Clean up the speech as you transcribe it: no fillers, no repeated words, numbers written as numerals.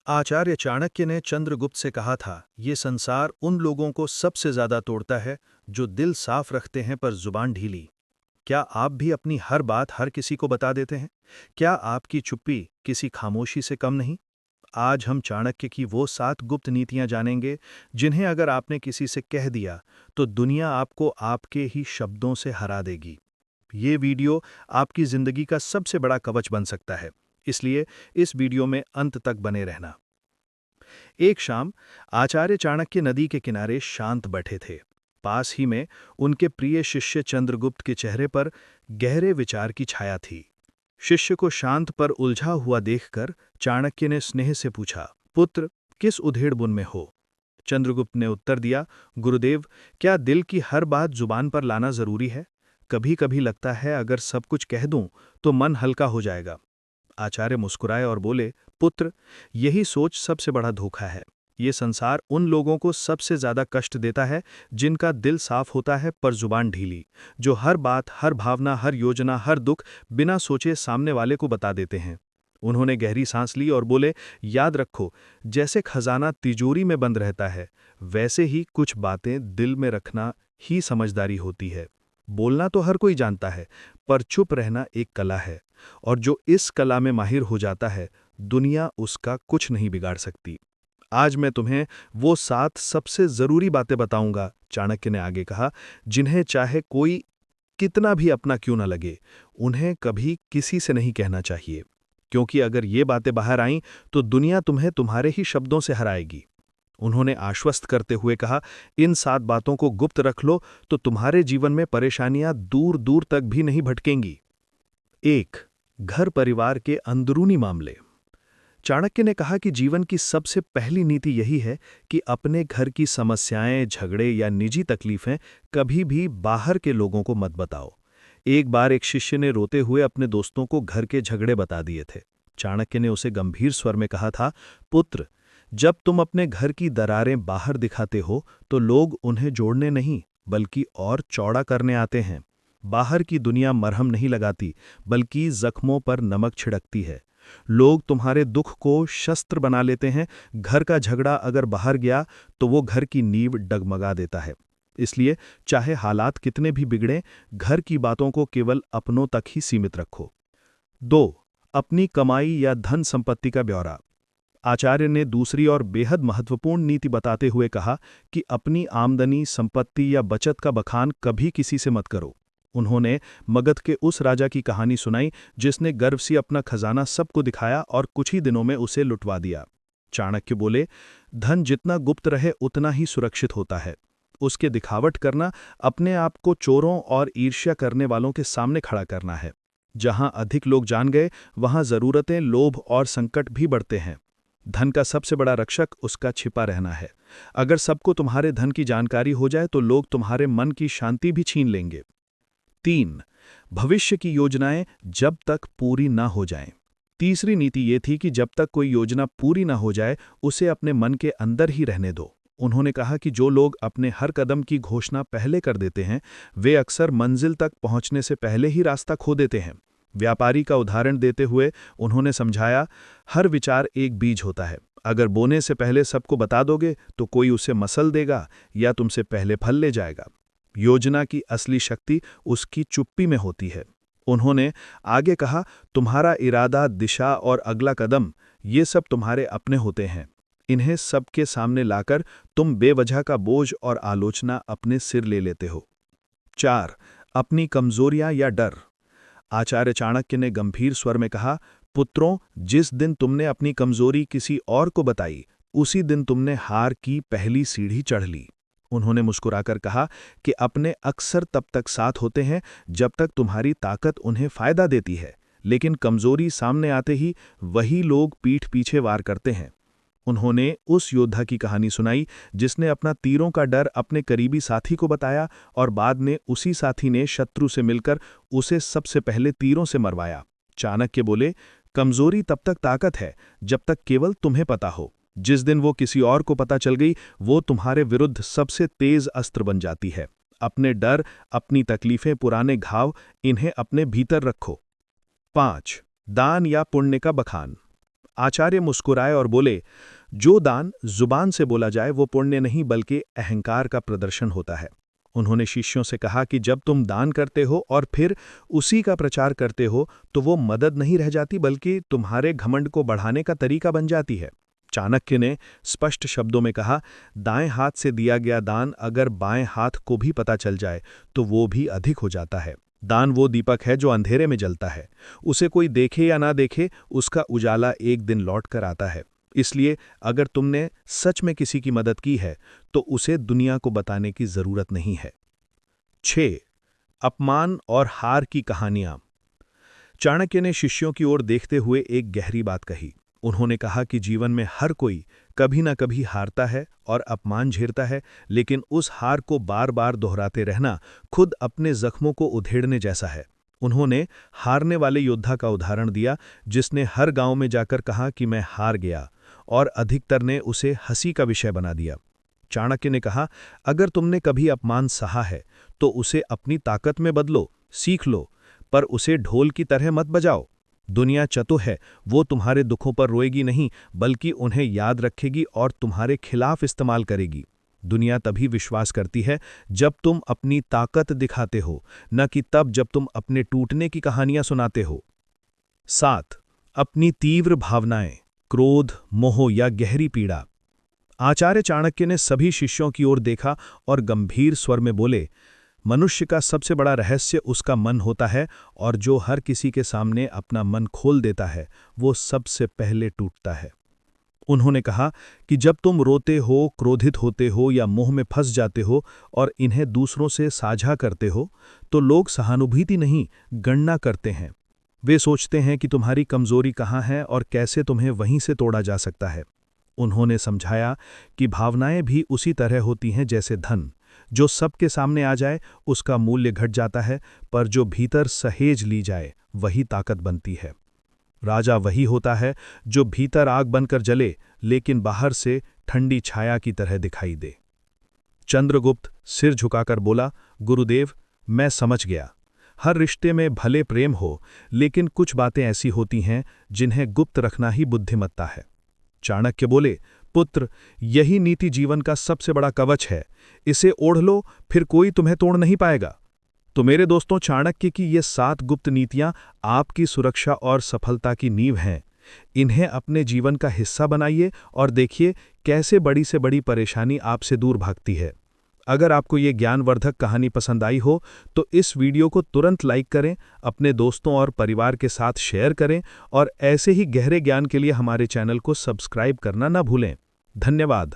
आचार्य चाणक्य ने चंद्रगुप्त से कहा था, ये संसार उन लोगों को सबसे ज्यादा तोड़ता है जो दिल साफ रखते हैं पर जुबान ढीली। क्या आप भी अपनी हर बात हर किसी को बता देते हैं? क्या आपकी चुप्पी किसी खामोशी से कम नहीं? आज हम चाणक्य की वो 7 गुप्त नीतियां जानेंगे, जिन्हें अगर आपने किसी से कह दिया, तो दुनिया आपको आपके ही शब्दों से हरा देगी। ये वीडियो आपकी जिंदगी का सबसे बड़ा कवच बन सकता है, इसलिए इस वीडियो में अंत तक बने रहना। एक शाम आचार्य चाणक्य नदी के किनारे शांत बैठे थे। पास ही में उनके प्रिय शिष्य चंद्रगुप्त के चेहरे पर गहरे विचार की छाया थी। शिष्य को शांत पर उलझा हुआ देखकर चाणक्य ने स्नेह से पूछा, पुत्र, किस उधेड़-बुन में हो? चंद्रगुप्त ने उत्तर दिया, गुरुदेव, क्या दिल की हर बात जुबान पर लाना जरूरी है? कभी कभी लगता है अगर सब कुछ कह दूं तो मन हल्का हो जाएगा। आचार्य मुस्कुराए और बोले, पुत्र, यही सोच सबसे बड़ा धोखा है। ये संसार उन लोगों को सबसे ज्यादा कष्ट देता है जिनका दिल साफ होता है पर जुबान ढीली, जो हर बात, हर भावना, हर योजना, हर दुख बिना सोचे सामने वाले को बता देते हैं। उन्होंने गहरी सांस ली और बोले, याद रखो, जैसे खजाना तिजोरी में बंद रहता है, वैसे ही कुछ बातें दिल में रखना ही समझदारी होती है। बोलना तो हर कोई जानता है, पर चुप रहना एक कला है, और जो इस कला में माहिर हो जाता है, दुनिया उसका कुछ नहीं बिगाड़ सकती। आज मैं तुम्हें वो 7 सबसे जरूरी बातें बताऊंगा, चाणक्य ने आगे कहा, जिन्हें चाहे कोई कितना भी अपना क्यों न लगे, उन्हें कभी किसी से नहीं कहना चाहिए। क्योंकि अगर ये बातें बाहर आईं तो दुनिया तुम्हें तुम्हारे ही शब्दों से हराएगी। उन्होंने आश्वस्त करते हुए कहा, इन 7 बातों को गुप्त रख लो तो तुम्हारे जीवन में परेशानियां दूर दूर तक भी नहीं भटकेंगी। 1. घर परिवार के अंदरूनी मामले। चाणक्य ने कहा कि जीवन की सबसे पहली नीति यही है कि अपने घर की समस्याएं, झगड़े या निजी तकलीफें कभी भी बाहर के लोगों को मत बताओ। एक बार एक शिष्य ने रोते हुए अपने दोस्तों को घर के झगड़े बता दिए थे। चाणक्य ने उसे गंभीर स्वर में कहा था, पुत्र, जब तुम अपने घर की दरारें बाहर दिखाते हो तो लोग उन्हें जोड़ने नहीं बल्कि और चौड़ा करने आते हैं। बाहर की दुनिया मरहम नहीं लगाती, बल्कि जख्मों पर नमक छिड़कती है। लोग तुम्हारे दुख को शस्त्र बना लेते हैं। घर का झगड़ा अगर बाहर गया तो वो घर की नींव डगमगा देता है। इसलिए चाहे हालात कितने भी बिगड़ें, घर की बातों को केवल अपनों तक ही सीमित रखो। 2. अपनी कमाई या धन संपत्ति का ब्यौरा। आचार्य ने दूसरी और बेहद महत्वपूर्ण नीति बताते हुए कहा कि अपनी आमदनी, संपत्ति या बचत का बखान कभी किसी से मत करो। उन्होंने मगध के उस राजा की कहानी सुनाई जिसने गर्व से अपना खजाना सबको दिखाया और कुछ ही दिनों में उसे लुटवा दिया। चाणक्य बोले, धन जितना गुप्त रहे उतना ही सुरक्षित होता है। उसके दिखावट करना अपने आप को चोरों और ईर्ष्या करने वालों के सामने खड़ा करना है। जहां अधिक लोग जान गए, वहां जरूरतें, लोभ और संकट भी बढ़ते हैं। धन का सबसे बड़ा रक्षक उसका छिपा रहना है। अगर सबको तुम्हारे धन की जानकारी हो जाए तो लोग तुम्हारे मन की शांति भी छीन लेंगे। 3. भविष्य की योजनाएं जब तक पूरी ना हो जाएं। तीसरी नीति ये थी कि जब तक कोई योजना पूरी ना हो जाए, उसे अपने मन के अंदर ही रहने दो। उन्होंने कहा कि जो लोग अपने हर कदम की घोषणा पहले कर देते हैं, वे अक्सर मंजिल तक पहुंचने से पहले ही रास्ता खो देते हैं। व्यापारी का उदाहरण देते हुए उन्होंने समझाया, हर विचार एक बीज होता है। अगर बोने से पहले सबको बता दोगे तो कोई उसे मसल देगा या तुमसे पहले फल ले जाएगा। योजना की असली शक्ति उसकी चुप्पी में होती है। उन्होंने आगे कहा, तुम्हारा इरादा, दिशा और अगला कदम, ये सब तुम्हारे अपने होते हैं। इन्हें सबके सामने लाकर तुम बेवजह का बोझ और आलोचना अपने सिर ले लेते हो। 4. अपनी कमजोरियां या डर। आचार्य चाणक्य ने गंभीर स्वर में कहा, पुत्रों, जिस दिन तुमने अपनी कमजोरी किसी और को बताई, उसी दिन तुमने हार की पहली सीढ़ी चढ़ ली। उन्होंने मुस्कुराकर कहा कि अपने अक्सर तब तक साथ होते हैं जब तक तुम्हारी ताकत उन्हें फायदा देती है, लेकिन कमजोरी सामने आते ही वही लोग पीठ पीछे वार करते हैं। उन्होंने उस योद्धा की कहानी सुनाई जिसने अपना तीरों का डर अपने करीबी साथी को बताया और बाद में उसी साथी ने शत्रु से मिलकर उसे सबसे पहले तीरों से मरवाया। चाणक्य बोले, कमजोरी तब तक ताकत है जब तक केवल तुम्हें पता हो। जिस दिन वो किसी और को पता चल गई, वो तुम्हारे विरुद्ध सबसे तेज अस्त्र बन जाती है। अपने डर, अपनी तकलीफें, पुराने घाव, इन्हें अपने भीतर रखो। 5. दान या पुण्य का बखान। आचार्य मुस्कुराए और बोले, जो दान जुबान से बोला जाए वो पुण्य नहीं बल्कि अहंकार का प्रदर्शन होता है। उन्होंने शिष्यों से कहा कि जब तुम दान करते हो और फिर उसी का प्रचार करते हो तो वो मदद नहीं रह जाती बल्कि तुम्हारे घमंड को बढ़ाने का तरीका बन जाती है। चाणक्य ने स्पष्ट शब्दों में कहा, दाएं हाथ से दिया गया दान अगर बाएं हाथ को भी पता चल जाए तो वो भी अधिक हो जाता है। दान वो दीपक है जो अंधेरे में जलता है। उसे कोई देखे या ना देखे, उसका उजाला एक दिन लौट कर आता है। इसलिए अगर तुमने सच में किसी की मदद की है तो उसे दुनिया को बताने की जरूरत नहीं है। 6. अपमान और हार की कहानियां। चाणक्य ने शिष्यों की ओर देखते हुए एक गहरी बात कही। उन्होंने कहा कि जीवन में हर कोई कभी ना कभी हारता है और अपमान झेलता है, लेकिन उस हार को बार बार दोहराते रहना खुद अपने जख्मों को उधेड़ने जैसा है। उन्होंने हारने वाले योद्धा का उदाहरण दिया जिसने हर गांव में जाकर कहा कि मैं हार गया, और अधिकतर ने उसे हंसी का विषय बना दिया। चाणक्य ने कहा, अगर तुमने कभी अपमान सहा है तो उसे अपनी ताकत में बदलो, सीख लो, पर उसे ढोल की तरह मत बजाओ। दुनिया चतुर है, वो तुम्हारे दुखों पर रोएगी नहीं बल्कि उन्हें याद रखेगी और तुम्हारे खिलाफ इस्तेमाल करेगी। दुनिया तभी विश्वास करती है जब तुम अपनी ताकत दिखाते हो, न कि तब जब तुम अपने टूटने की कहानियां सुनाते हो। 7. अपनी तीव्र भावनाएं, क्रोध, मोह या गहरी पीड़ा। आचार्य चाणक्य ने सभी शिष्यों की ओर देखा और गंभीर स्वर में बोले, मनुष्य का सबसे बड़ा रहस्य उसका मन होता है और जो हर किसी के सामने अपना मन खोल देता है वो सबसे पहले टूटता है। उन्होंने कहा कि जब तुम रोते हो, क्रोधित होते हो या मोह में फंस जाते हो और इन्हें दूसरों से साझा करते हो तो लोग सहानुभूति नहीं, गणना करते हैं। वे सोचते हैं कि तुम्हारी कमजोरी कहाँ है और कैसे तुम्हें वहीं से तोड़ा जा सकता है। उन्होंने समझाया कि भावनाएं भी उसी तरह होती हैं जैसे धन, जो सबके सामने आ जाए उसका मूल्य घट जाता है, पर जो भीतर सहेज ली जाए वही ताकत बनती है। राजा वही होता है जो भीतर आग बनकर जले लेकिन बाहर से ठंडी छाया की तरह दिखाई दे। चंद्रगुप्त सिर झुकाकर बोला, गुरुदेव, मैं समझ गया। हर रिश्ते में भले प्रेम हो, लेकिन कुछ बातें ऐसी होती हैं जिन्हें गुप्त रखना ही बुद्धिमत्ता है। चाणक्य बोले, पुत्र, यही नीति जीवन का सबसे बड़ा कवच है। इसे ओढ़ लो, फिर कोई तुम्हें तोड़ नहीं पाएगा। तो मेरे दोस्तों, चाणक्य की ये 7 गुप्त नीतियां आपकी सुरक्षा और सफलता की नींव हैं। इन्हें अपने जीवन का हिस्सा बनाइए और देखिए कैसे बड़ी से बड़ी परेशानी आपसे दूर भागती है। अगर आपको ये ज्ञानवर्धक कहानी पसंद आई हो तो इस वीडियो को तुरंत लाइक करें, अपने दोस्तों और परिवार के साथ शेयर करें और ऐसे ही गहरे ज्ञान के लिए हमारे चैनल को सब्सक्राइब करना न भूलें। धन्यवाद।